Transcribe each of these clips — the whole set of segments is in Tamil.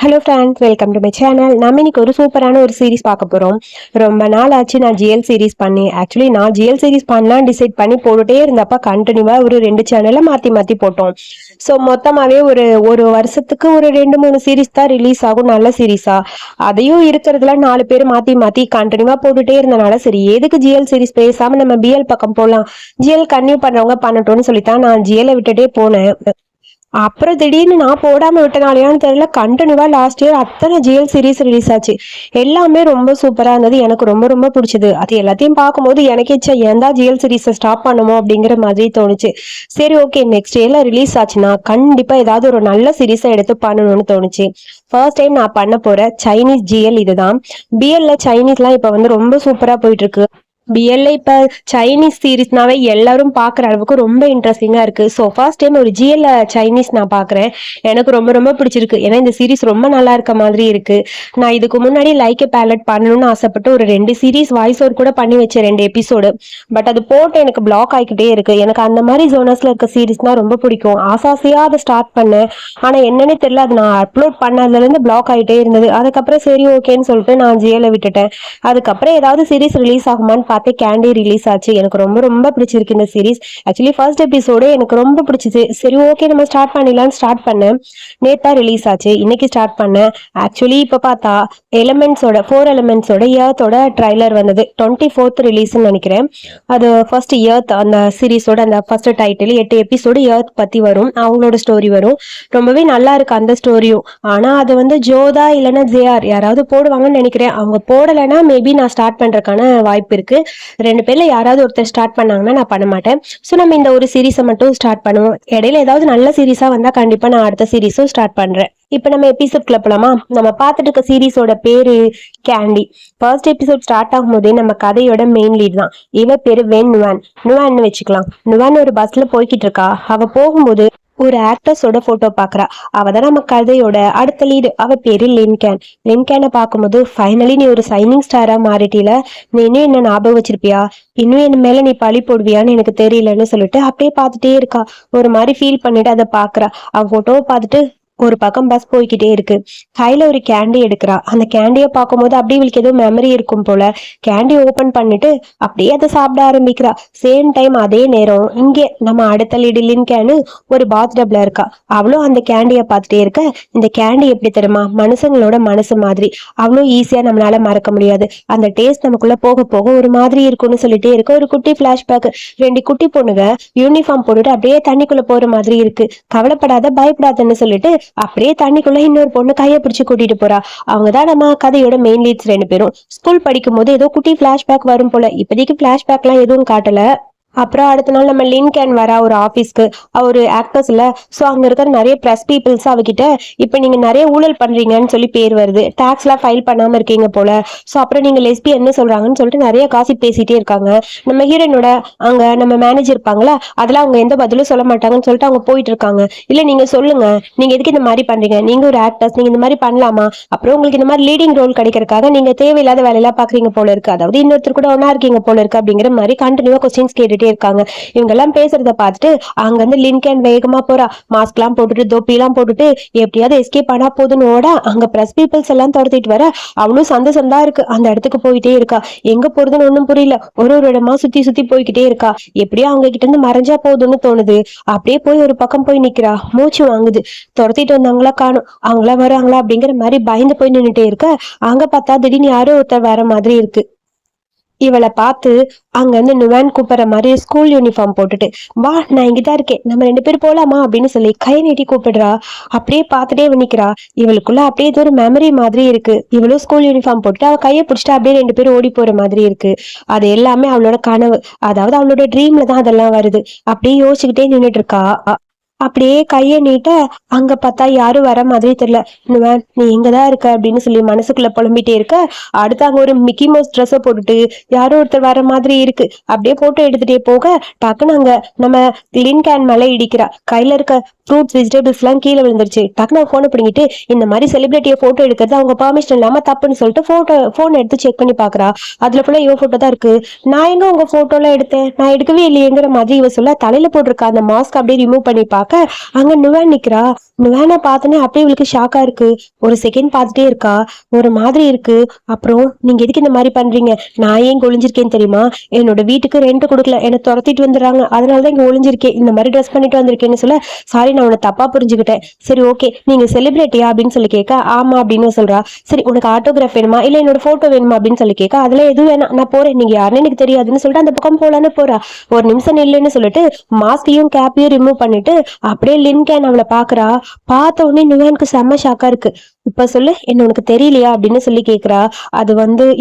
Hello friends, welcome to my channel. நம்ம இன்னைக்கு ஒரு சூப்பரான ஒரு சீரிஸ் பார்க்க போகிறோம். ரொம்ப நாள் ஆச்சு நான் ஜிஎல் சீரிஸ் பண்ணி. ஆக்சுவலி நான் ஜிஎல் சீரிஸ் பண்ணலாம் டிசைட் பண்ணி போட்டுட்டே இருந்தப்ப கண்டினியூவாக ஒரு 2 சேனலை மாற்றி மாற்றி போட்டோம். ஸோ மொத்தமாகவே ஒரு ஒரு வருஷத்துக்கு ஒரு 2-3 சீரிஸ் தான் ரிலீஸ் ஆகும், நல்ல சீரிஸா. அதையும் இருக்கிறதுல 4 பேர் மாற்றி மாற்றி கண்டினியூவாக போட்டுட்டே இருந்தனால சரி எதுக்கு ஜிஎல் சீரிஸ் பேசாமல் நம்ம பிஎல் பக்கம் போகலாம், ஜிஎல் கன்டினியூ பண்ணுறவங்க பண்ணட்டோன்னு சொல்லித்தான் நான் ஜிஎலை விட்டுட்டே போனேன். அப்புறம் திடீர்னு நான் போடாம விட்டனாலயான்னு தெரியல, கண்டினியூவா லாஸ்ட் இயர் அத்தனை ஜிஎல் சீரிஸ் ரிலீஸ் ஆச்சு. எல்லாமே ரொம்ப சூப்பரா இருந்தது, எனக்கு ரொம்ப ரொம்ப பிடிச்சது. அது எல்லாத்தையும் பார்க்கும்போது எனக்கே ஏன் தான் ஜிஎல் சீரிஸை ஸ்டாப் பண்ணுமோ அப்படிங்கிற மாதிரி தோணுச்சு. சரி ஓகே, நெக்ஸ்ட் இயர்ல ரிலீஸ் ஆச்சுன்னா கண்டிப்பா ஏதாவது ஒரு நல்ல சீரிஸை எடுத்து பண்ணணும்னு தோணுச்சு. ஃபர்ஸ்ட் டைம் நான் பண்ண போற சைனீஸ் ஜிஎல் இதுதான். பிஎல்ல சைனீஸ்லாம் இப்ப வந்து ரொம்ப சூப்பரா போயிட்டு இருக்கு. பிஎல்ல இப்ப சைனீஸ் சீரீஸ்னாவே எல்லாரும் பாக்குற அளவுக்கு ரொம்ப இன்ட்ரெஸ்டிங்கா இருக்கு. ஸோ ஃபர்ஸ்ட் டைம் ஒரு ஜிஎல் சைனீஸ் நான் பாக்குறேன். எனக்கு ரொம்ப ரொம்ப பிடிச்சிருக்கு. ஏன்னா இந்த சீரீஸ் ரொம்ப நல்லா இருக்க மாதிரி இருக்கு. நான் இதுக்கு முன்னாடி லைக் பேலட் பண்ணணும்னு ஆசைப்பட்டு ஒரு 2 சீரீஸ் வாய்ஸ் ஓவர் கூட பண்ணி வச்சேன், 2 எபிசோடு. பட் அது போட்டு எனக்கு பிளாக் ஆகிக்கிட்டே இருக்கு. எனக்கு அந்த மாதிரி ஜோனஸ்ல இருக்க சீரீஸ்னா ரொம்ப பிடிக்கும். ஆசாசியா அதை ஸ்டார்ட் பண்ணேன். ஆனா என்னன்னே தெரியல, அது நான் அப்லோட் பண்ணதுல இருந்து பிளாக் ஆகிட்டே இருந்தது. அதுக்கப்புறம் சரி ஓகேன்னு சொல்லிட்டு நான் ஜிஎல விட்டுட்டேன். அதுக்கப்புறம் ஏதாவது சீரீஸ் ரிலீஸ் ஆகுமான்னு பார்த்து கேண்டி ரிலீஸ் ஆச்சு. எனக்கு ரொம்ப ரொம்ப பிடிச்சிருக்கு இந்த சீரீஸ். ஆக்சுவலி ஃபர்ஸ்ட் எபிசோடு எனக்கு ரொம்ப பிடிச்சிச்சு. சரி ஓகே நம்ம ஸ்டார்ட் பண்ணிடலாம்னு ஸ்டார்ட் பண்ணேன். நேத்தா ரிலீஸ் ஆச்சு, இன்னைக்கு ஸ்டார்ட் பண்ணேன். ஆக்சுவலி இப்ப பார்த்தா எலிமெண்ட்ஸோட 4 எலிமெண்ட்ஸோட இயர்த்தோட ட்ரைலர் வந்தது. 24th ரிலீஸ்ன்னு நினைக்கிறேன். அது ஃபர்ஸ்ட் இயர்த் அந்த சீரீஸோட அந்த ஃபர்ஸ்ட் டைட்டில் 8 எபிசோடு இயர்த் பத்தி வரும், அவங்களோட ஸ்டோரி வரும். ரொம்பவே நல்லா இருக்கு அந்த ஸ்டோரியும். ஆனா அது வந்து ஜோதா இல்லைன்னா ஜேஆர் யாராவது போடுவாங்கன்னு நினைக்கிறேன். அவங்க போடலைன்னா மேபி நான் ஸ்டார்ட் பண்றதுக்கான வாய்ப்பு இருக்கு. 2 பேர்ல யாராவது ஒருத்தர் ஸ்டார்ட் பண்ணாங்கன்னா நான் பண்ண மாட்டேன். ஸோ நம்ம இந்த ஒரு சீரீஸை மட்டும் ஸ்டார்ட் பண்ணுவோம். இடையில ஏதாவது நல்ல சீரீஸா வந்தா கண்டிப்பா நான் அடுத்த சீரீஸும் ஸ்டார்ட் பண்றேன். இப்ப நம்ம எபிசோட்குள்ள போலாமா? நம்ம பார்த்துட்டு இருக்க சீரீஸோட பேரு கேண்டி. ஃபர்ஸ்ட் எபிசோட் ஸ்டார்ட் ஆகும் போதே நம்ம கதையோட மெயின் லீட் தான். இவ பேரு நுவான்னு வச்சுக்கலாம். நுவான் ஒரு பஸ்ல போய்கிட்டு இருக்கா. அவ போகும்போது ஒரு ஆக்ட்ரஸோட போட்டோ பாக்குறா. அவதான் நம்ம கதையோட அடுத்த லீடு. அவ பேரு லின்கேனை பார்க்கும்போது ஃபைனலி நீ ஒரு சைனிங் ஸ்டாரா மாறிட்டீல, நீ இன்னும் என்ன ஞாபகம் வச்சிருப்பியா, இன்னும் என் மேல நீ பழி போடுவியான்னு எனக்கு தெரியலன்னு சொல்லிட்டு அப்படியே பார்த்துட்டே இருக்கா. ஒரு மாதிரி ஃபீல் பண்ணிட்டு அதை பாக்குறா. அவ போட்டோவை பார்த்துட்டு ஒரு பக்கம் பஸ் போய்கிட்டே இருக்கு. கையில ஒரு கேண்டி எடுக்கிறா. அந்த கேண்டியை பார்க்கும்போது அப்படியே இவளுக்கு ஏதோ மெமரி இருக்கும் போல. கேண்டி ஓபன் பண்ணிட்டு அப்படியே அதை சாப்பிட ஆரம்பிக்கிறா. சேம் டைம் அதே நேரம் இங்கே நம்ம அடுத்த லீடு லின்கேனு ஒரு பாத் டப்ல இருக்கா. அவளும் அந்த கேண்டியை பார்த்துட்டே இருக்க. இந்த கேண்டி எப்படி தெரியுமா, மனுஷங்களோட மனசு மாதிரி. அவ்வளோ ஈஸியா நம்மளால மறக்க முடியாது. அந்த டேஸ்ட் நமக்குள்ள போக போக ஒரு மாதிரி இருக்கும்னு சொல்லிட்டே இருக்க. ஒரு குட்டி பிளாஷ்பேக். 2 குட்டி பொண்ணுங்க யூனிஃபார்ம் போட்டுட்டு அப்படியே தண்ணிக்குள்ள போற மாதிரி இருக்கு. கவலைப்படாத, பயப்படாதன்னு சொல்லிட்டு அப்படியே தண்ணிக்குள்ள இன்னொரு பொண்ணு கையை பிடிச்சு கூட்டிட்டு போறா. அவங்கதான் நம்ம கதையோட மெயின் லீட்ஸ் 2 பேரும். ஸ்கூல் படிக்கும் போது ஏதோ குட்டி பிளாஷ்பேக் வரும் போல. இப்போதைக்கு பிளாஷ்பேக் எல்லாம் எதுவும் காட்டல. அப்புறம் அடுத்த நாள் நம்ம லின்கேன் வரா ஒரு ஆஃபீஸ்க்கு. ஒரு ஆக்டர்ஸ் இல்ல, ஸோ அங்க இருக்கிற நிறைய ப்ரெஸ் பீப்புள்ஸ் அவகிட்ட இப்ப நீங்க நிறைய ஊழல் பண்றீங்கன்னு சொல்லி பேர் வருது, டாக்ஸ் எல்லாம் ஃபைல் பண்ணாம இருக்கீங்க போல, ஸோ அப்புறம் நீங்க லெஸ்பி என்ன சொல்றாங்கன்னு சொல்லிட்டு நிறைய காசி பேசிட்டே இருக்காங்க. நம்ம ஹீரோனோட அங்க நம்ம மேனேஜர் இருப்பாங்களா, அதெல்லாம் அவங்க எந்த பதிலும் சொல்ல மாட்டாங்கன்னு சொல்லிட்டு அவங்க போயிட்டு இருக்காங்க. இல்ல நீங்க சொல்லுங்க, நீங்க எதுக்கு இந்த மாதிரி பண்றீங்க, நீங்க ஒரு ஆக்டர்ஸ், நீங்க இந்த மாதிரி பண்ணலாமா, அப்புறம் உங்களுக்கு இந்த மாதிரி லீடிங் ரோல் கிடைக்கிறதுக்காக நீங்க தேவையில்லாத வேலையெல்லாம் பாக்குறீங்க போல இருக்கு, அதாவது இன்னொருத்தர் கூட ஒன்னா இருக்கீங்க போல இருக்கு அப்படிங்கிற மாதிரி கண்டினியூவா கொஸ்டின்ஸ் கேட்டு இருக்காங்க. இவங்க எல்லாம் பேசுறத பார்த்துட்டு அங்க வந்து லின்கேன் வேகமா போறா. மாஸ்க் எல்லாம் போட்டுட்டு தொப்பி எல்லாம் போட்டுட்டு எப்படியாவது எஸ்கேப் ஆனா போதுன்னு ஓட அங்க பிரஸ் பீப்புள்ஸ் எல்லாம் துரத்திட்டு வர. அவளும் சந்தா இருக்கு. அந்த இடத்துக்கு போயிட்டே இருக்கா. எங்க போறதுன்னு ஒண்ணும் புரியல. ஒரு இடமா சுத்தி சுத்தி போய்கிட்டே இருக்கா. எப்படியோ அவங்க கிட்ட இருந்து மறைஞ்சா போதும்னு தோணுது. அப்படியே போய் ஒரு பக்கம் போய் நிக்கிறா. மூச்சு வாங்குது. துரத்திட்டு வந்தவங்களா காணும். அவங்களா வராங்களா அப்படிங்கிற மாதிரி பயந்து போய் நின்னுட்டே இருக்க. அங்க பார்த்தா திடீர்னு யாரோ ஒருத்தர் வர மாதிரி இருக்கு. இவளை பார்த்து அங்க இருந்து நுவான் கூப்பிடுற மாதிரி ஸ்கூல் யூனிஃபார்ம் போட்டுட்டு, வா நான் இங்கதான் இருக்கேன், நம்ம 2 பேரும் போலாமா அப்படின்னு சொல்லி கை நீட்டி கூப்பிடுறா. அப்படியே பார்த்துட்டே நிக்கிறா. இவளுக்குள்ள அப்படியே ஏதோ ஒரு மெமரி மாதிரி இருக்கு. இவளும் ஸ்கூல் யூனிஃபார்ம் போட்டுட்டு அவ கையை பிடிச்சிட்டு அப்படியே 2 பேரும் ஓடி போற மாதிரி இருக்கு. அது எல்லாமே அவளோட கனவு, அதாவது அவளோட ட்ரீம்ல தான் அதெல்லாம் வருது. அப்படியே யோசிச்சுக்கிட்டே நின்றுட்டு இருக்கா. அப்படியே கைய நீட்ட அங்க பார்த்தா யாரும் வர மாதிரி தெரியல. நீ எங்கதான் இருக்க அப்படின்னு சொல்லி மனசுக்குள்ள புலம்பிட்டே இருக்க. அடுத்து அங்க ஒரு மிக்கி மவுஸ் ட்ரெஸ்ஸை போட்டுட்டு யாரோ ஒருத்தர் வர மாதிரி இருக்கு. அப்படியே போட்டோ எடுத்துட்டே போக டக்குன்னு அங்க நம்ம லின்கேன் மேல இடிக்கிறா. கையில இருக்க ஃப்ரூட்ஸ் வெஜிடபிள்ஸ் எல்லாம் கீழே விழுந்துருச்சு. டக்குனு போனை பிடிங்கிட்டு இந்த மாதிரி செலிபிரிட்டியை போட்டோ எடுக்கிறது அவங்க பர்மிஷன் இல்லாம தப்புன்னு சொல்லிட்டு போன் எடுத்து செக் பண்ணி பாக்குறா. அதுல ஃபுல்லா இவ போட்டோ தான் இருக்கு. நான் எங்க உங்க போட்டோ எல்லாம் எடுத்தேன், நான் எடுக்கவே இல்லையேங்கிற மாதிரி இவ சொல்ல தலையில போட்டிருக்கா அந்த மாஸ்க் அப்படியே ரிமூவ் பண்ணி பாக்க பார்க்க அங்க நுவான் நிக்கிறா. நுவானை பார்த்தோன்னே அப்படியே இவளுக்கு ஷாக்கா இருக்கு. ஒரு செகண்ட் பார்த்துட்டே இருக்கா. ஒரு மாதிரி இருக்கு. அப்புறம் நீங்க எதுக்கு இந்த மாதிரி பண்றீங்க? நான் ஏன் ஒளிஞ்சிருக்கேன்னு தெரியுமா? என்னோட வீட்டுக்கு ரெண்ட் கொடுக்கல, என்ன துரத்திட்டு வந்துடுறாங்க, அதனாலதான் இங்க ஒளிஞ்சிருக்கேன், இந்த மாதிரி ட்ரெஸ் பண்ணிட்டு வந்திருக்கேன்னு சொல்ல, சாரி நான் உன்னை தப்பா புரிஞ்சுக்கிட்டேன். சரி ஓகே, நீங்க செலிபிரிட்டியா அப்படின்னு சொல்லி கேட்க, ஆமா அப்படின்னு சொல்றா. சரி உனக்கு ஆட்டோகிராஃப் வேணுமா இல்ல என்னோட போட்டோ வேணுமா அப்படின்னு சொல்லி கேட்க, அதுல எதுவும் வேணாம், நான் போறேன், நீங்க யாருன்னு எனக்கு தெரியாதுன்னு சொல்லிட்டு அந்த பக்கம் போலான்னு போறா. ஒரு நிமிஷம் நில்லுன்னு சொல்லிட்டு மாஸ்கையும் கேப்பையும் ரிமூவ் பண்ணிட்டு அப்படியே லின்கேன் அவளை பாக்குறா. பார்த்த உடனே நுவானுக்கு செம்ம ஷாக்கா இருக்கு. இப்ப சொல்லு, என்ன உனக்கு தெரியலையா அப்படின்னு சொல்லி கேக்குறா. அது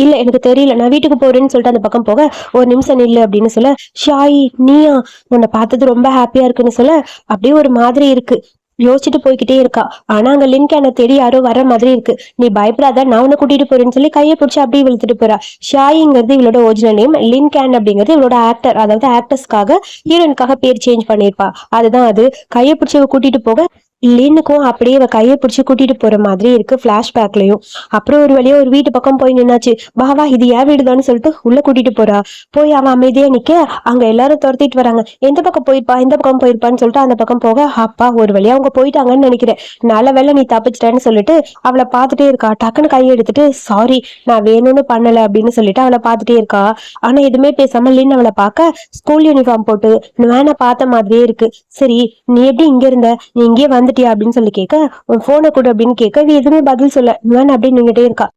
இல்ல எனக்கு தெரியல, நான் வீட்டுக்கு போறேன்னு சொல்லிட்டு அந்த பக்கம் போக, ஒரு நிமிஷம் நில்லு அப்படின்னு சொல்ல, ஷாயி நீயா, உன்னை பார்த்தது ரொம்ப ஹாப்பியா இருக்குன்னு சொல்ல, அப்படியே ஒரு மாதிரி இருக்கு. யோசிச்சுட்டு போய்கிட்டே இருக்கா. ஆனா அங்க லின்கேனை தேடி யாரோ வர மாதிரி இருக்கு. நீ பயப்படாத, நான் உன்னை கூட்டிட்டு போறேன்னு சொல்லி கையை பிடிச்சி அப்படியே வெளுத்துட்டு போறா. ஷாயிங்கிறது இவளோட ஒரிஜினல் நேம். லின்கேன் அப்படிங்கிறது இவளோட ஆக்டர், அதாவது ஆக்டர்ஸ்க்காக ஹீரோயினுக்காக பேர் சேஞ்ச் பண்ணிருப்பா. அதுதான் அது. கையை பிடிச்சி கூட்டிட்டு போக லின்னுக்கும் அப்படியே அவ கையை பிடிச்சி கூட்டிட்டு போற மாதிரி இருக்கு பிளாஷ்பேக்லயும். அப்புறம் ஒரு வழியா ஒரு வீட்டு பக்கம் போய் நின்னாச்சு. வா வா இது ஏன் வீடுதான்னு சொல்லிட்டு உள்ள கூட்டிட்டு போறா. போய் அவன் அமைதியா நிக்க அங்க எல்லாரும் துரத்திட்டு வராங்க. எந்த பக்கம் போயிருப்பா எந்த பக்கம் போயிருப்பான்னு சொல்லிட்டு அந்த பக்கம் போக, அப்பா ஒரு வழியா அவங்க போயிட்டாங்கன்னு நினைக்கிறேன், நல்ல வேலை நீ தப்பிச்சிட்டேன்னு சொல்லிட்டு அவளை பார்த்துட்டே இருக்கா. டக்குன்னு கையை எடுத்துட்டு சாரி நான் வேணும்னு பண்ணல அப்படின்னு சொல்லிட்டு அவளை பார்த்துட்டே இருக்கா. ஆனா எதுவுமே பேசாம லின் அவளை பார்க்க ஸ்கூல் யூனிஃபார்ம் போட்டு நுவானை பார்த்த மாதிரியே இருக்கு. சரி நீ எப்படி இங்க இருந்த, நீ இங்கே வந்துட்டியா அப்படின்னு சொல்லி கேட்க, உன் போனை கொடு அப்படின்னு கேட்க, நீ எதுவுமே பதில் சொல்ல. நுவான் அப்படின்னு நின்னுட்டே இருக்கா.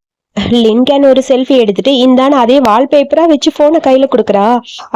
லின்கேன் ஒரு செல்ஃபி எடுத்துட்டு இந்தான்னு அதே வால்பேப்பரா வச்சு போனை கையில கொடுக்குறா.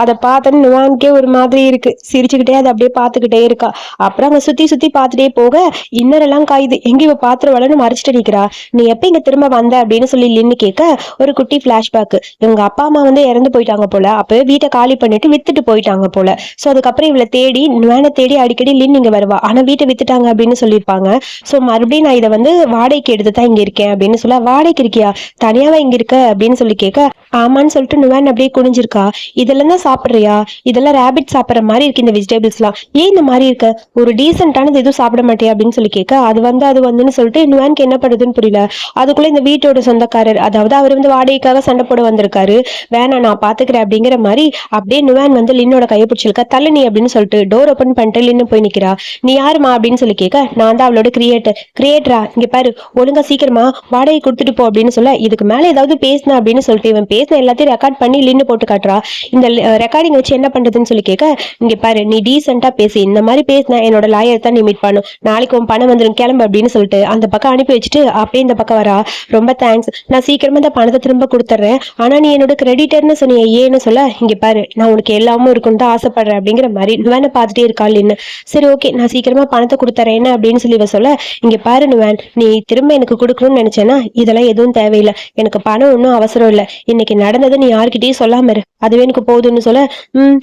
அதை பார்த்தோன்னு நுவானுக்கே ஒரு மாதிரி இருக்கு. சிரிச்சுக்கிட்டே அதை அப்படியே பார்த்துக்கிட்டே இருக்கா. அப்புறம் அங்க சுத்தி சுத்தி பார்த்துட்டே போக இன்னரெல்லாம் காயுது. எங்க இவ பாத்திரவளன்னு மறைச்சிட்டு நிக்கிறா. நீ எப்ப இங்க திரும்ப வந்த அப்படின்னு சொல்லி லின்னு கேட்க, ஒரு குட்டி பிளாஷ்பேக். இவங்க அப்பா அம்மா இறந்து போயிட்டாங்க போல, அப்பவே வீட்டை காலி பண்ணிட்டு வித்துட்டு போயிட்டாங்க போல. சோ அதுக்கப்புறம் இவளை தேடி நுவானை தேடி அடிக்கடி லின் இங்க வருவா. ஆனா வீட்டை வித்துட்டாங்க அப்படின்னு சொல்லியிருப்பாங்க. சோ மறுபடியும் நான் இதை வாடகைக்கு எடுத்துதான் இங்க இருக்கேன் அப்படின்னு சொல்ல, வாடகைக்கு இருக்கியா, தனியாவா இங்க இருக்க அப்படின்னு சொல்லி கேட்க, ஆமான்னு சொல்லிட்டு நுவான் அப்படியே குனிஞ்சிருக்கா. இதெல்லாம் தான் சாப்பிடுறியா, இதெல்லாம் ரேபிட் சாப்பிடுற மாதிரி இருக்கு இந்த வெஜிடபிள்ஸ் எல்லாம், ஏன் இந்த மாதிரி இருக்க, ஒரு டீசென்டானது எதுவும் சாப்பிட மாட்டியா அப்படின்னு சொல்லி கேட்க, அது வந்துன்னு சொல்லிட்டு நுவானுக்கு என்ன பண்ணுதுன்னு புரியல. அதுக்குள்ள இந்த வீட்டோட சொந்தக்காரர், அதாவது அவர் வாடகைக்காக சண்டை போட வந்திருக்காரு. வேணா நான் பாத்துக்கிறேன் அப்படிங்கிற மாதிரி அப்படியே நுவான் லின்னோட கையை பிடிச்சிருக்கா. தள்ளு நீ அப்படின்னு சொல்லிட்டு டோர் ஓபன் பண்ணிட்டு லின்னு போய் நிக்கிறா. நீ யாருமா அப்படின்னு சொல்லி கேட்க, நான் தான் அவளோட கிரியேட்டரா, இங்க பாரு ஒழுங்கா சீக்கிரமா வாடகை கொடுத்துட்டு போ அப்படின்னு சொல்ல, இதுக்கு மேல ஏதாவது பேசின அப்படின்னு சொல்லிட்டு இவன் பேசின எல்லாத்தையும் ரெக்கார்ட் பண்ணி லின்னு போட்டு காட்டுறா. இந்த ரெக்கார்டிங் வச்சு என்ன பண்றதுன்னு சொல்லி கேட்க, இங்க பாரு நீ டீசென்டா பேசி இந்த மாதிரி பேசின என்னோட லாயர் தான் நீ மீட் பண்ணும், நாளைக்கு உன் பணம் வந்துடும் கிளம்பு அப்படின்னு சொல்லிட்டு அந்த பக்கம் அனுப்பி வச்சுட்டு அப்படியே இந்த பக்கம் வரா. ரொம்ப தேங்க்ஸ், நான் சீக்கிரமா இந்த பணத்தை திரும்ப கொடுத்துட்றேன், ஆனா நீ என்னோட கிரெடிட்டர்னு சொன்னிய ஏன்னு சொல்ல, இங்க பாரு நான் உனக்கு எல்லாமும் இருக்குன்னு தான் ஆசைப்படுறேன் அப்படிங்கிற மாதிரி நுவானை பார்த்துட்டே இருக்கா லின்னு. சரி ஓகே நான் சீக்கிரமா பணத்தை கொடுத்துறேன் என்ன அப்படின்னு சொல்லி சொல்ல, இங்க பாரு நுவான், நீ திரும்ப எனக்கு கொடுக்கணும்னு நினைச்சேன்னா இதெல்லாம் எதுவும் தேவையில்லை, எனக்கு பணம் ஒன்றும் அவசரம் இல்லை, இன்னைக்கு நடந்ததை நீ யார்கிட்டயும் சொல்லாம இரு, அதுவே எனக்கு போதும்னு சொல்ல,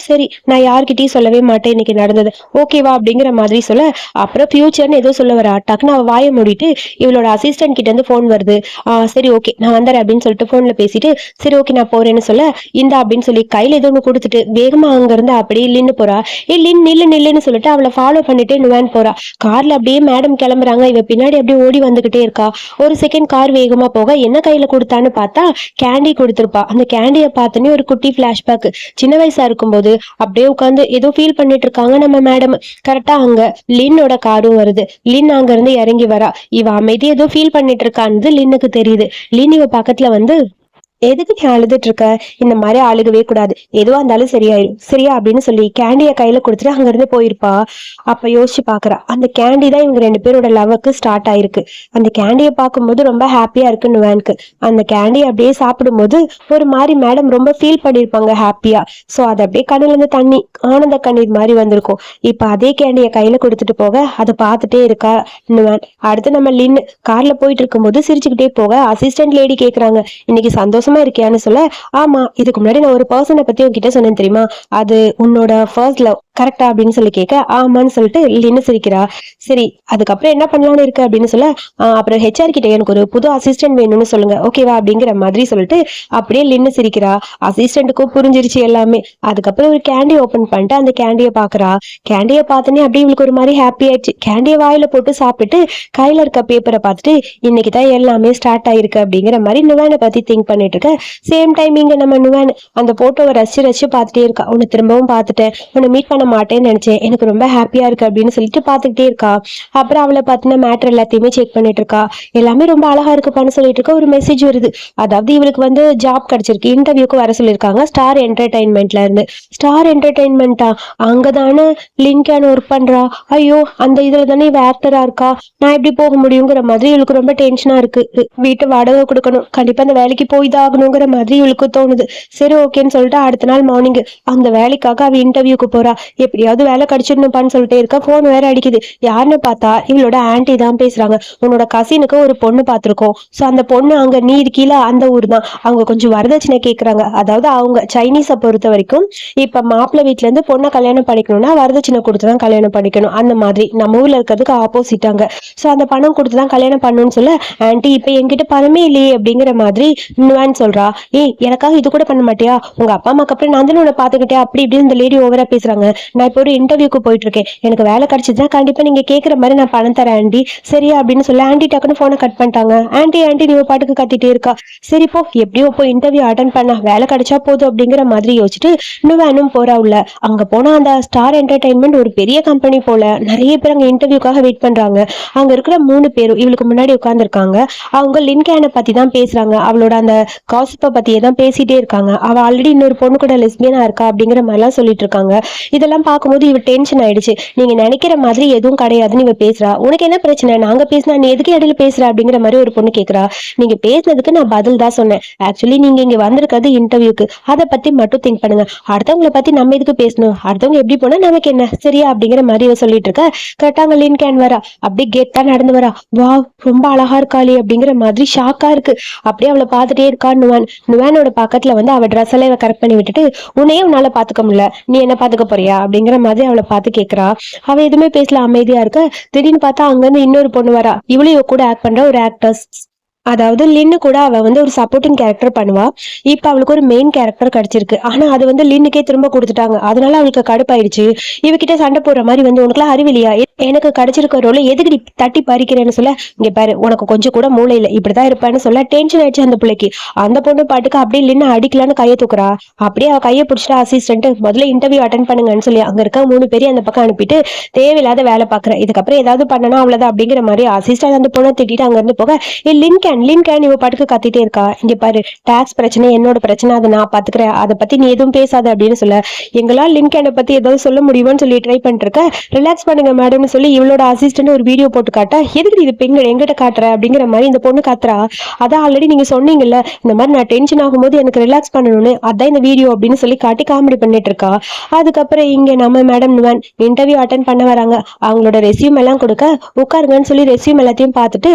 சரி நான் யார்கிட்டயும் சொல்லவே மாட்டேன் இன்னைக்கு நடந்தது, ஓகேவா அப்படிங்கிற மாதிரி சொல்ல, அப்புறம் ஃபியூச்சர்னு ஏதோ சொல்ல வரா. டக்குன்னு அவ வாயை மூடிட்டு இவளோட அசிஸ்டன்ட் கிட்ட இருந்து போன் வருது. சரி ஓகே நான் வந்துறேன் அப்படின்னு சொல்லிட்டு போன்ல பேசிட்டு, சரி ஓகே நான் போறேன்னு சொல்ல, இந்தா அப்படின்னு சொல்லி கையில ஏதோ ஒன்று கொடுத்துட்டு வேகமா அங்க இருந்து அப்படியே லின்னு போறா. லின் நில்லுன்னு சொல்லிட்டு அவளை ஃபாலோ பண்ணிட்டு நுவான் போறா. கார்ல அப்படியே மேடம் கிளம்புறாங்க. இவ பின்னாடி அப்படியே ஓடி வந்துகிட்டே இருக்கா. ஒரு செகண்ட் கார் வேகமா போக என்ன கையில கொடுத்தான்னு பார்த்தா கேண்டி கொடுத்திருப்பா. அந்த கேண்டியை பார்த்தோன்னே ஒரு குட்டி பிளாஷ்பேக். சின்ன வயசா இருக்கும்போது அப்படியே உட்காந்து ஏதோ ஃபீல் பண்ணிட்டு இருக்காங்க நம்ம மேடம். கரெக்டா அங்க லின்னோட காரும் வருது. லின் அங்க இருந்து இறங்கி வரா. இவ அமைதி ஏதோ ஃபீல் பண்ணிட்டு இருக்கான்னு லின்னுக்கு தெரியுது. லின் இவ பக்கத்துல எதுக்கு நீ அழுதுட்டு இருக்க, இந்த மாதிரி அழுகவே கூடாது, எதுவா இருந்தாலும் சரியாயிடும் சரியா அப்படின்னு சொல்லி கேண்டிய கையில கொடுத்துட்டு அங்க இருந்து போயிருப்பா. அப்ப யோசிச்சு பாக்குறா, அந்த கேண்டி தான் இவங்க ரெண்டு பேரோட லவ்வுக்கு ஸ்டார்ட் ஆயிருக்கு. அந்த கேண்டியை பார்க்கும்போது ரொம்ப ஹாப்பியா இருக்கு நுவானுக்கு. அந்த கேண்டி அப்படியே சாப்பிடும்போது ஒரு மாதிரி மேடம் ரொம்ப ஃபீல் பண்ணிருப்பாங்க ஹாப்பியா. சோ அது அப்படியே கண்ணுல இருந்து தண்ணி ஆனந்த கண்ணீர் மாதிரி வந்திருக்கும். இப்ப அதே கேண்டிய கையில கொடுத்துட்டு போக அதை பார்த்துட்டே இருக்கா நுவான். அடுத்து நம்ம லின் கார்ல போயிட்டு இருக்கும்போது சிரிச்சுக்கிட்டே போக அசிஸ்டன்ட் லேடி கேக்குறாங்க, இன்னைக்கு சந்தோஷமா இருக்கியான்னு சொல்ல, ஆமா இதுக்கு முன்னாடி நான் ஒரு பர்சனை பத்தி உங்ககிட்ட சொன்னேன் தெரியுமா, அது உன்னோட ஃபர்ஸ்ட் லவ் கரெக்டா அப்படின்னு சொல்லி கேட்க, ஆமான்னு சொல்லிட்டு லின்னு சிரிக்கிறா. சரி அதுக்கப்புறம் என்ன பண்ணலாம்னு இருக்கு அப்படின்னு சொல்ல, அப்புறம் ஹெச்ஆர் கிட்ட எனக்கு ஒரு புது அசிஸ்டன்ட் வேணும்னு சொல்லுங்க ஓகேவா அப்படிங்கிற மாதிரி சொல்லிட்டு அப்படியே லின்னு சிரிக்கிறா. அசிஸ்டன்ட்டுக்கும் புரிஞ்சிருச்சு எல்லாமே. அதுக்கப்புறம் ஒரு கேண்டி ஓபன் பண்ணிட்டு அந்த கேண்டியை பாக்குறா. கேண்டியை பார்த்தோன்னே அப்படியே இவளுக்கு ஒரு மாதிரி ஹாப்பி ஆயிடுச்சு. கேண்டியை வாயில போட்டு சாப்பிட்டு கையில இருக்க பேப்பரை பார்த்துட்டு இன்னைக்கு தான் எல்லாமே ஸ்டார்ட் ஆயிருக்கு அப்படிங்கிற மாதிரி நுவானை பத்தி திங்க் பண்ணிட்டு இருக்க. சேம் டைம் இங்க நம்ம நுவான் அந்த போட்டோவை ரசிச்சு பார்த்துட்டே இருக்கா. உன்னை திரும்பவும் பார்த்துட்டேன், உன்னை மீட் பண்ண பண்ண மாட்டேன்னு நினைச்சேன், எனக்கு ரொம்ப ஹாப்பியா இருக்கு அப்படின்னு சொல்லிட்டு பாத்துக்கிட்டே இருக்கா. அப்புறம் அவளை பத்தின மேட்டர் எல்லாத்தையுமே செக் பண்ணிட்டு இருக்கா. எல்லாமே ரொம்ப அழகா இருக்குப்பான்னு சொல்லிட்டு இருக்க. ஒரு மெசேஜ் வருது. அதாவது இவளுக்கு வந்து ஜாப் கிடைச்சிருக்கு, இன்டர்வியூக்கு வர சொல்லியிருக்காங்க ஸ்டார் என்டர்டைன்மெண்ட்ல இருந்து. ஸ்டார் என்டர்டைன்மெண்டா? அங்கதானே லிங்கான ஒர்க் பண்றா. ஐயோ, அந்த இதுல தானே இவ ஆக்டரா இருக்கா. நான் எப்படி போக முடியுங்கிற மாதிரி இவளுக்கு ரொம்ப டென்ஷனா இருக்கு. வீட்டு வாடகை கொடுக்கணும், கண்டிப்பா அந்த வேலைக்கு போய் தான் ஆகணுங்கிற மாதிரி இவளுக்கு தோணுது. சரி ஓகேன்னு சொல்லிட்டு அடுத்த நாள் மார்னிங் அந்த வேலைக்காக அவ இன்டர்வியூக்கு போறா. எப்படியாவது வேலை கிடைச்சிடணும்ப்பான்னு சொல்லிட்டே இருக்கா. போன் வேற அடிக்குது. யாருன்னு பார்த்தா இவளோட ஆன்டி தான் பேசுறாங்க. உன்னோட கசினுக்கு ஒரு பொண்ணு பார்த்திருக்கோம், சோ அந்த பொண்ணு அங்க நீ இருக்கீல அந்த ஊர் தான். அவங்க கொஞ்சம் வரதட்சணை கேக்குறாங்க. அதாவது அவங்க சைனீஸை பொறுத்த வரைக்கும் இப்ப மாப்பிள்ளை வீட்டுல இருந்து பொண்ணை கல்யாணம் பண்ணிக்கணும்னா வரதட்சணை கொடுத்துதான் கல்யாணம் பண்ணிக்கணும். அந்த மாதிரி நம்ம ஊர்ல இருக்கிறதுக்கு ஆப்போசிட்டாங்க. சோ அந்த பணம் கொடுத்துதான் கல்யாணம் பண்ணணும்னு சொல்ல, ஆன்டி இப்ப என்கிட்ட பணமே இல்லையே அப்படிங்கிற மாதிரி இன்னுவான்னு சொல்றா. ஏய், எனக்காக இது கூட பண்ண மாட்டியா? உங்க அப்பா அம்மாக்கு அப்புறம் நான் தானே உன்னை பாத்துக்கிட்டேன் அப்படி இப்படின்னு இந்த லேடி ஓவரா பேசுறாங்க. நான் இப்போ ஒரு இன்டர்வியூக்கு போயிட்டு இருக்கேன், எனக்கு வேலை கிடைச்சதுன்னா கண்டிப்பா நீங்க கேக்குற மாதிரி நான் பணம் தரேன் ஆண்டி, சரியா அப்படின்னு சொல்ல ஆண்டி டக்குன்னு போனை கட் பண்ணிட்டாங்க. ஆண்டி ஆண்டி நீ பாட்டுக்கு கத்திட்டே இருக்கா. சரி போ, எப்படியோ இப்போ இன்டர்வியூ அட்டன் பண்ண வேலை கிடைச்சா போதும் அப்படிங்கிற மாதிரி யோசிச்சுட்டு இன்னும் போறா உள்ள. அங்க போனா அந்த ஸ்டார் என்டர்டைன்மெண்ட் ஒரு பெரிய கம்பெனி போல. நிறைய பேர் அங்க இன்டர்வியூக்காக வெயிட் பண்றாங்க. அங்க இருக்கிற 3 பேரும் இவளுக்கு முன்னாடி உட்கார்ந்துருக்காங்க. அவங்க லின்கேனை பத்தி தான் பேசுறாங்க. அவளோட அந்த காசிப்பை பத்தியே தான் பேசிட்டே இருக்காங்க. அவ ஆல்ரெடி இன்னொரு பொண்ணு கூட லெஸ்பியனா இருக்கா அப்படிங்கிற மாதிரிலாம் சொல்லிட்டு இருக்காங்க. இதெல்லாம் பார்க்கும்போது இவ டென்ஷன் ஆயிடுச்சு. நீங்க நினைக்கிற மாதிரி எதுவும் கிடையாதுன்னு இவ பேசுறா. உனக்கு என்ன பிரச்சனை, நாங்க பேசினா நீ எதுக்கு இடையில பேசுற அப்படிங்கிற மாதிரி ஒரு பொண்ணு கேக்குறா. நீங்க பேசுனதுக்கு நான் பதில் தான் சொன்னேன். ஆக்சுவலி நீங்க இங்க வந்திருக்கிறது இன்டர்வியூக்கு, அதை பத்தி மட்டும் திங்க் பண்ணுங்க. அடுத்தவங்களை பத்தி நம்ம எதுக்கு பேசணும், அடுத்தவங்க எப்படி போனா நமக்கு என்ன, சரியா அப்படிங்கிற மாதிரி இவ சொல்லிட்டு இருக்க. கரெக்டாங்க லின்கேன் வரா. அப்படியே கெத்தா நடந்து வரா. வா, ரொம்ப அழகா இருக்காளே அப்படிங்கிற மாதிரி ஷாக்கா இருக்கு. அப்படியே அவளை பார்த்துட்டே இருக்கா நுவான். நுவானோட பக்கத்துல வந்து அவ ட்ரெஸ் எல்லாம் கரெக்ட் பண்ணி விட்டுட்டு, உன்னையே உன்னால பாத்துக்க முடியல, நீ என்ன பாத்துக்க போறியா அப்படிங்கிற மாதிரி அவளை பார்த்து கேக்குறா. அவ எதுவுமே பேசல, அமைதியா இருக்க. திடீர்னு பார்த்தா அங்க இருந்து இன்னொரு பொண்ணு வரா. இவளையும் கூட ஆக்ட் பண்ற ஒரு ஆக்டர்ஸ். அதாவது லின்னு கூட அவ வந்து ஒரு சப்போர்ட்டிங் கேரக்டர் பண்ணுவா. இப்ப அவளுக்கு ஒரு மெயின் கேரக்டர் கிடைச்சிருக்கு. ஆனா அது வந்து லின்னுக்கே திரும்ப கொடுத்துட்டாங்க. அதனால அவளுக்கு கடுப்பாயிடுச்சு. இவகிட்ட சண்டை போடுற மாதிரி வந்து, உனக்குலாம் அறிவில்லையா, எனக்கு கிடைச்சிருக்க ரோல எதுக்கு தட்டி பறிக்கிறேன்னு சொல்ல, இங்க பாரு உனக்கு கொஞ்சம் கூட மூளை இல்லை, இப்படிதான் இருப்பான்னு சொல்ல டென்ஷன் ஆயிடுச்சு அந்த பிள்ளைக்கு. அந்த பொண்ணு பாட்டுக்கு அப்படியே லின்னு அடிக்கலான்னு கையை தூக்குறா. அப்படியே அவ கையை பிடிச்சிட்டு அசிஸ்டன்ட் முதல்ல இன்டர்வியூ அட்டன் பண்ணுங்கன்னு சொல்லி அங்க இருக்க 3 பேரையும் அந்த பக்கம் அனுப்பிட்டு தேவையில்லாத வேலை பாக்குறேன், இதுக்கப்புறம் ஏதாவது பண்ணனா அவ்வளவுதான் அப்படிங்கிற மாதிரி அசிஸ்டன்ட் அந்த பொண்ணை திட்டிட்டு அங்க இருந்து போக, லின்கேன் இவ பாட்டுக்கு கத்திட்டே இருக்கா. இங்க பாரு, டாக்ஸ் பிரச்சனை என்னோட பிரச்சனை, அதை நான் பாத்துக்கிறேன், அதை பத்தி நீ எதுவும் பேசாத அப்படின்னு சொல்ல, எங்களால் லின்கேனை பத்தி ஏதாவது சொல்ல முடியுமான்னு சொல்லி ட்ரை பண்ணிட்டு இருக்க. ரிலாக்ஸ் பண்ணுங்க மேடம்னு சொல்லி இவளோட அசிஸ்டன்ட் ஒரு வீடியோ போட்டு காட்ட, எதுக்கு இது பெண்கள் எங்கிட்ட காட்டுற அப்படிங்கிற மாதிரி இந்த பொண்ணு காத்துறா. அதான் ஆல்ரெடி நீங்க சொன்னீங்கல்ல இந்த மாதிரி நான் டென்ஷன் ஆகும்போது எனக்கு ரிலாக்ஸ் பண்ணணும்னு, அதான் இந்த வீடியோ அப்படின்னு சொல்லி காட்டி காமெடி பண்ணிட்டு இருக்கா. அதுக்கப்புறம் இங்க நம்ம மேடம் நுவன் இன்டர்வியூ அட்டன் பண்ண வராங்க. அவங்களோட ரெஸ்யூம் எல்லாம் கொடுக்க, உட்காருங்கன்னு சொல்லி ரெஸ்யூம் எல்லாத்தையும் பார்த்துட்டு,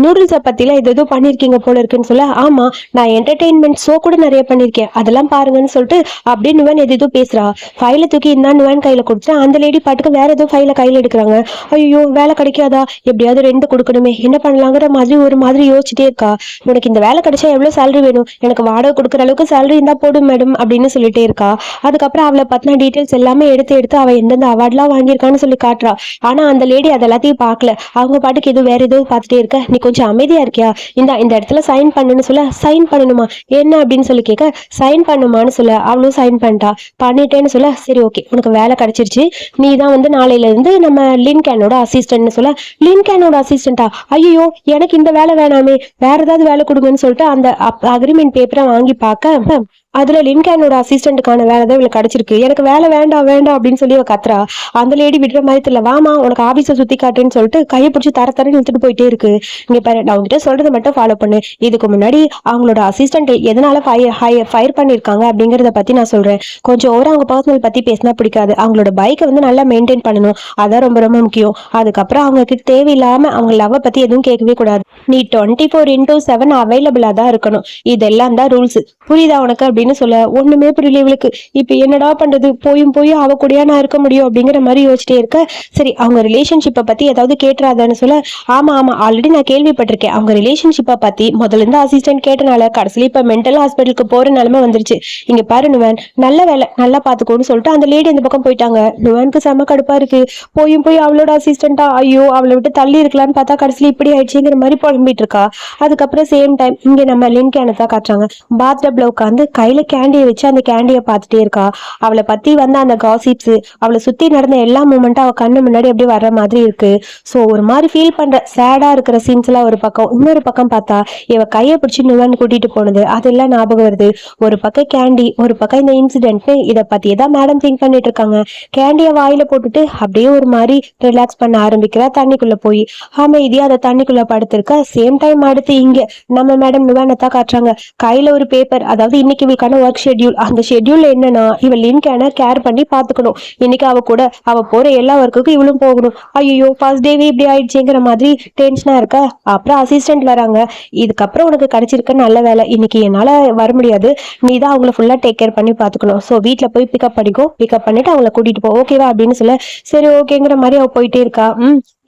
நூடுல்ஸை பத்திலாம் இது பண்ணிருக்கீங்க போல இருக்குன்னு சொல்ல, ஆமா நான் என்டர்டெயின்மெண்ட் ஷோ கூட நிறைய பண்ணிருக்கேன், அதெல்லாம் பாருங்கன்னு சொல்லிட்டு அப்படியே நுவன் எதோ பேசுறா. ஃபைல தூக்கி இந்த நுவன் கையில கொடுத்து அந்த லேடி பாட்டுக்கு வேற ஏதோ ஃபைல கையில எடுக்கிறாங்க. ஐயோ, வேலை கிடைக்காதா, எப்படியாவது 2 கொடுக்கணுமே, என்ன பண்ணலாங்கிற மாதிரி ஒரு மாதிரி யோசிச்சுட்டே இருக்கா. உனக்கு இந்த வேலை கிடைச்சா எவ்வளவு சேலரி வேணும், எனக்கு வாடகை கொடுக்குற அளவுக்கு சேலரி இருந்தா போடும் மேடம் அப்படின்னு சொல்லிட்டே இருக்கா. அதுக்கப்புறம் அவளை பத்தின டீட்டெயில்ஸ் எல்லாமே எடுத்து அவ எந்தெந்த அவார்ட்லாம் வாங்கியிருக்கான்னு சொல்லி காட்டுறா. ஆனா அந்த லேடி அது எல்லாத்தையும் பார்க்கல. அவங்க பாட்டுக்கு எதுவும் வேற ஏதோ பார்த்துட்டே இருக்க. நீ கொஞ்சம் அமைதியா இருக்கியா, இந்த இடத்துல சைன் பண்ணுன்னு சொல்ல, சைன் பண்ணணுமா என்ன அப்படின்னு சொல்லி கேட்க, சைன் பண்ணுமான்னு சொல்ல அவளும் சைன் பண்ணிட்டா. பண்ணிட்டேன்னு சொல்ல, சரி ஓகே உனக்கு வேலை கிடைச்சிருச்சு, நீ தான் வந்து நாளையில இருந்து நம்ம லின்கேனோட அசிஸ்டன்ட்னு சொல்ல, லின்கேனோட அசிஸ்டண்டா, ஐயோ எனக்கு இந்த வேலை வேணாமே, வேற ஏதாவது வேலை கொடுங்கன்னு சொல்லிட்டு அந்த அக்ரிமெண்ட் பேப்பரை வாங்கி பார்க்க, அதுல லின்கேனோட அசிஸ்டன்ட்டுக்கான வேலை தான் இவளுக்கு கிடைச்சிருக்கு. எனக்கு வேலை வேண்டாம் அப்படின்னு சொல்லி அவ கத்துறா. அந்த லேடி விடுற மாதிரி தெரியல. வாமா உனக்கு ஆபீஸை சுத்தி காட்டுன்னு சொல்லிட்டு கையை பிடிச்சி தர இழுத்துட்டு போயிட்டே இருக்கு. இங்க பாரு, நான் உங்ககிட்ட சொல்றதை மட்டும் ஃபாலோ பண்ணு. இதுக்கு முன்னாடி அவங்களோட அசிஸ்டன்ட் எதனால ஃபயர் பண்ணிருக்காங்க அப்படிங்கறத பத்தி நான் சொல்றேன். கொஞ்சம் அவங்க பர்சனல் பத்தி பேசினா பிடிக்காது. அவங்களோட பைக்கை வந்து நல்லா மெயின்டைன் பண்ணணும், அதான் ரொம்ப ரொம்ப முக்கியம். அதுக்கப்புறம் அவங்க கிட்ட தேவையில்லாம அவங்க லவ் பத்தி எதுவும் கேட்கவே கூடாது. நீ 24/7 அவைலபிளா தான் இருக்கணும். இதெல்லாம் தான் ரூல்ஸ், புரியுதா உனக்கு அப்படின்னு சொல்ல, ஒண்ணுமே புரியல இவளுக்கு. இப்ப என்னடா பண்றது, போய் அவ கூடயா நான் இருக்க முடியும் அப்படிங்கிற மாதிரி யோசிச்சிட்டே இருக்க. சரி அவங்க ரிலேஷன்ஷிப்பை பத்தி ஏதாவது கேட்டுறாதான்னு சொல்ல, ஆமா ஆல்ரெடி நான் கேள்விப்பட்டிருக்கேன் அவங்க ரிலேஷன்ஷிப்பை பத்தி. முதல்ல இருந்து அசிஸ்டன்ட் கேட்டனால கடைசியில இப்ப மென்டல் ஹாஸ்பிட்டலுக்கு போற நிலைமை வந்துருச்சு. இங்க பாரு நுவன், நல்ல வேலை நல்லா பாத்துக்கோன்னு சொல்லிட்டு அந்த லேடி அந்த பக்கம் போயிட்டாங்க. நுவனுக்கு செம கடுப்பா இருக்கு. போய் அவளோட அசிஸ்டண்டா, ஐயோ அவளை விட்டு தள்ளி இருக்கலான்னு பார்த்தா கடைசியில இப்படி ஆயிடுச்சுங்கிற மாதிரி புலம்பிட்டு இருக்கா. அதுக்கப்புறம் சேம் டைம் இங்க நம்ம லின்கேனை தான் காட்டுறாங்க. பாத் டப்ல உட்காந்து கையில கையில கேண்டியை வச்சு அந்த கேண்டியை பார்த்துட்டே இருக்கா. அவளை பத்தி வந்த அந்த காசிப்ஸ், அவளை சுத்தி நடந்த எல்லா மூமெண்ட்டும் அவ கண்ணு முன்னாடி அப்படியே வர்ற மாதிரி இருக்கு. சோ ஒரு மாதிரி ஃபீல் பண்ற சேடா இருக்கிற சீன்ஸ் எல்லாம் ஒரு பக்கம், இன்னொரு பக்கம் பார்த்தா இவ கையை பிடிச்சி நுவன் கூட்டிட்டு போனது அதெல்லாம் ஞாபகம் வருது. ஒரு பக்கம் கேண்டி, ஒரு பக்கம் இந்த இன்சிடென்ட். இதை பத்தியே தான் மேடம் திங்க் பண்ணிட்டு இருக்காங்க. கேண்டிய வாயில போட்டுட்டு அப்படியே ஒரு மாதிரி ரிலாக்ஸ் பண்ண ஆரம்பிக்கிறா. தண்ணிக்குள்ள போய் அமைதியா அந்த தண்ணிக்குள்ள படுத்திருக்க. சேம் டைம் அடுத்து இங்க நம்ம மேடம் நுவானத்தா காட்டுறாங்க. கையில ஒரு பேப்பர், அதாவது இன்னைக்கு இவளுக்கான ஒர்க் ஷெட்யூல். அந்த ஷெட்யூல்ல என்னன்னா இவள் லின்கான கேர் பண்ணி பாத்துக்கணும். இன்னைக்கு அவ கூட அவ போற எல்லா ஒர்க்குக்கும் இவளும் போகணும். ஐயோ ஃபர்ஸ்ட் டேவே இப்படி ஆயிடுச்சுங்கிற மாதிரி டென்ஷனா இருக்க. அப்புறம் அசிஸ்டன்ட் வராங்க. இதுக்கப்புறம் உனக்கு கிடைச்சிருக்க நல்ல வேலை, இன்னைக்கு என்னால வர முடியாது, நீ தான் அவங்கள ஃபுல்லா டேக் கேர் பண்ணி பாத்துக்கணும். ஸோ வீட்டுல போய் பிக்கப் பண்ணிக்கோ, பிக்கப் பண்ணிட்டு அவங்கள கூட்டிட்டு போ, ஓகேவா அப்படின்னு சொல்ல சரி ஓகேங்கிற மாதிரி அவ போயிட்டே இருக்கா.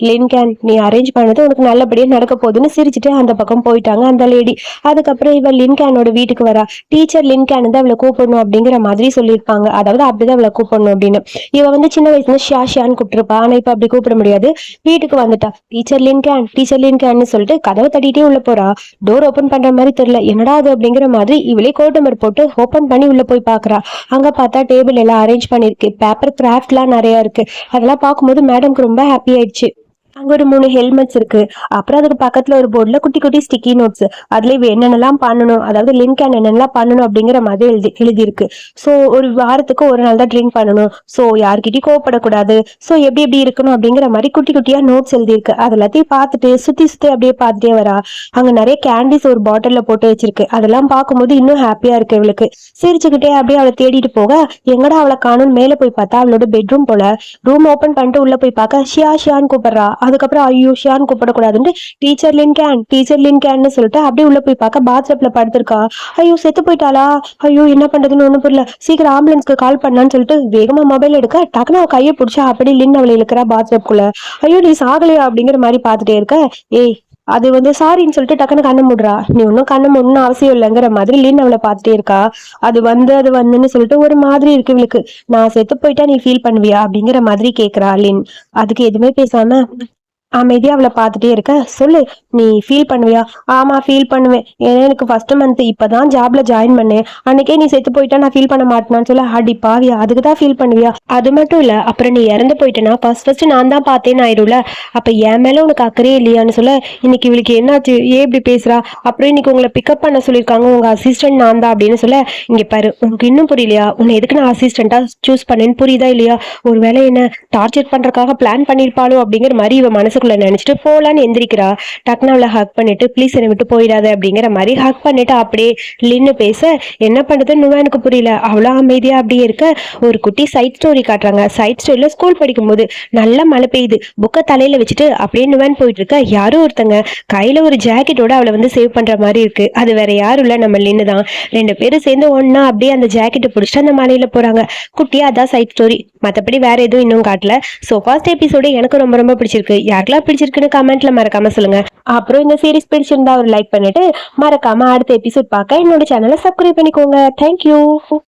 லின்கேன் நீ அரேஞ்ச் பண்ணது உனக்கு நல்லபடியா நடக்க போகுதுன்னு சிரிச்சுட்டு அந்த பக்கம் போயிட்டாங்க அந்த லேடி. அதுக்கப்புறம் இவ லின்கேனோட வீட்டுக்கு வரா. டீச்சர் லின்கேன் வந்து அவளை கூப்பிடணும் அப்படிங்கிற மாதிரி சொல்லியிருப்பாங்க. அதாவது அப்படிதான் அவளை கூப்பிடணும் அப்படின்னு. இவ வந்து சின்ன வயசுல ஷியான்னு கூப்பிட்டுருப்பா. ஆனா இப்ப அப்படி கூப்பிட முடியாது. வீட்டுக்கு வந்துட்டா. டீச்சர் லின்கேன்னு சொல்லிட்டு கதவை தட்டிட்டே உள்ள போறா. டோர் ஓபன் பண்ற மாதிரி தெரியல, என்னடா அது அப்படிங்கிற மாதிரி இவளே கோட் நம்பர் போட்டு ஓபன் பண்ணி உள்ள போய் பாக்குறா. அங்க பார்த்தா டேபிள் எல்லாம் அரேஞ்ச் பண்ணிருக்கு, பேப்பர் கிராஃப்ட் எல்லாம் நிறைய இருக்கு. அதெல்லாம் பார்க்கும்போது மேடம்க்கு ரொம்ப ஹாப்பி ஆயிடுச்சு. அங்க ஒரு 3 ஹெல்மெட்ஸ் இருக்கு. அப்புறம் அதுக்கு பக்கத்துல ஒரு போர்டுல குட்டி குட்டி ஸ்டிக்கி நோட்ஸ், அதுல இவ என்னென்னலாம் பண்ணணும், அதாவது லின்கேன் என்னென்னலாம் பண்ணணும் அப்படிங்கிற மாதிரி எழுதி இருக்கு. ஸோ ஒரு வாரத்துக்கு ஒரு நாள் தான் ட்ரிங்க் பண்ணணும், ஸோ யார்கிட்டயும் கோவப்படக்கூடாது, ஸோ எப்படி எப்படி இருக்கணும் அப்படிங்கிற மாதிரி குட்டி குட்டியா நோட்ஸ் எழுதியிருக்கு. அது எல்லாத்தையும் பார்த்துட்டு சுத்தி சுத்தி அப்படியே பார்த்துட்டே வரா. அங்க நிறைய கேண்டிஸ் ஒரு பாட்டில்ல போட்டு வச்சிருக்கு. அதெல்லாம் பார்க்கும்போது இன்னும் ஹாப்பியா இருக்கு இவளுக்கு. சிரிச்சுக்கிட்டே அப்படியே அவளை தேடிட்டு போக எங்கடா அவளை காணும் மேல போய் பார்த்தா அவளோட பெட்ரூம் போல. ரூம் ஓபன் பண்ணிட்டு உள்ள போய் பார்க்க ஷியான்னு கூப்பிடுறா. அதுக்கப்புறம் ஐயோ ஷியான்னு கூப்பிடக்கூடாதுன்னு டீச்சர் லின்கேன்னு சொல்லிட்டு அப்படியே உள்ள போய் பார்க்க பாத்ரூம்ல படுத்திருக்கா. ஐயோ செத்து போயிட்டாளா, ஐயோ என்ன பண்றதுன்னு ஒண்ணு புரியல, சீக்கிரம் ஆம்புலன்ஸ்க்கு கால் பண்ணான்னு சொல்லிட்டு வேகமா மொபைல் எடுக்க டக்குனு அவ கையை பிடிச்சா அப்படி லின் அவளை இழுக்கிறா பாத்ரூம்குள்ள. ஐயோ நீ சாகலையா அப்படிங்கிற மாதிரி பாத்துட்டே இருக்க. ஏய் அது வந்து சாரின்னு சொல்லிட்டு டக்குனு கண்ணை மூடுறா. நீ ஒன்னும் கண்ணை மூடணும்னு அவசியம் இல்லைங்கிற மாதிரி லின் அவளை பார்த்துட்டே இருக்கா. அது வந்துன்னு சொல்லிட்டு ஒரு மாதிரி இருக்கு இவளுக்கு. நான் செத்து போயிட்டா நீ ஃபீல் பண்ணுவியா அப்படிங்கிற மாதிரி கேக்குறா லின். அதுக்கு எதுவுமே பேசாம அமைதியா அவளை பார்த்துட்டே இருக்க. சொல்லு, நீ ஃபீல் பண்ணுவியா? ஆமா ஃபீல் பண்ணுவேன், ஏன்னா எனக்கு ஃபர்ஸ்ட் மந்த் இப்பதான் ஜாப்ல ஜாயின் பண்ணேன், அன்னைக்கே நீ செத்து போயிட்டா நான் ஃபீல் பண்ண மாட்டேனான்னு சொல்ல. அடி பாவியா, அதுக்கு தான் ஃபீல் பண்ணுவியா? அது மட்டும் இல்ல, அப்புறம் நீ இறந்து போயிட்டேன்னா ஃபர்ஸ்ட் நான் தான் பார்த்தேன்னு ஆயிடும்ல, அப்ப என் மேல உனக்கு அக்கறையே இல்லையான்னு சொல்ல. இன்னைக்கு இவளுக்கு என்னாச்சு, ஏன் இப்படி பேசுறா? அப்புறம் இன்னைக்கு உங்களை பிக்கப் பண்ண சொல்லியிருக்காங்க, உங்க அசிஸ்டன்ட் நான் தான் அப்படின்னு சொல்ல. இங்க பாரு, உனக்கு இன்னும் புரியலையா? உன்னை எதுக்கு நான் அசிஸ்டண்டா சூஸ் பண்ணேன்னு புரியுதா இல்லையா? ஒருவேளை என்ன டார்ச்சர் பண்றதுக்காக பிளான் பண்ணிருப்பாளோ அப்படிங்கிற மாதிரி இவ மனசுக்குள்ள நினைச்சிட்டு போலான்னு எந்திரிக்கிறா. டக்குனு அவளை ஹக் பண்ணிட்டு ப்ளீஸ் என்னை விட்டு போயிடாத அப்படிங்கிற மாதிரி ஹக் பண்ணிட்டு அப்படியே லின்னு பேச என்ன பண்றதுன்னு எனக்கு புரியல. அவ்வளோ அமைதியா அப்படியே இருக்க. ஒரு குட்டி சைட் ஸ்டோரி காட்டுறாங்க. சைட் ஸ்டோரியில ஸ்கூல் படிக்கும்போது நல்ல மழை பெய்யுது. புக்கை தலையில வச்சுட்டு அப்படியே நுவன் போயிட்டு இருக்க. யாரும் ஒருத்தங்க கையில ஒரு ஜாக்கெட்டோட அவளை வந்து சேவ் பண்ற மாதிரி இருக்கு. அது வேற யாரும் இல்ல, நம்ம லின்னு தான். 2 பேரும் சேர்ந்து ஒன்னா அப்படியே அந்த ஜாக்கெட்டை பிடிச்சிட்டு அந்த மலையில போறாங்க. குட்டியா அதான் சைட் ஸ்டோரி, மற்றபடி வேற எதுவும் இன்னும் காட்டல. ஸோ ஃபர்ஸ்ட் எபிசோட எனக்கு ரொம்ப ரொம்ப பிடிச்சிருக்கு. யாருக்கெல்லாம் பிடிச்சிருக்குன்னு கமெண்ட்ல மறக்காம சொல்லுங்க. அப்புறம் இந்த சீரிஸ் பிடிச்சிருந்தா ஒரு லைக் பண்ணிட்டு மறக்காம அடுத்த எபிசோட் பார்க்க என்னோட சேனலை சப்ஸ்கிரைப் பண்ணிக்கோங்க. தேங்க்யூ.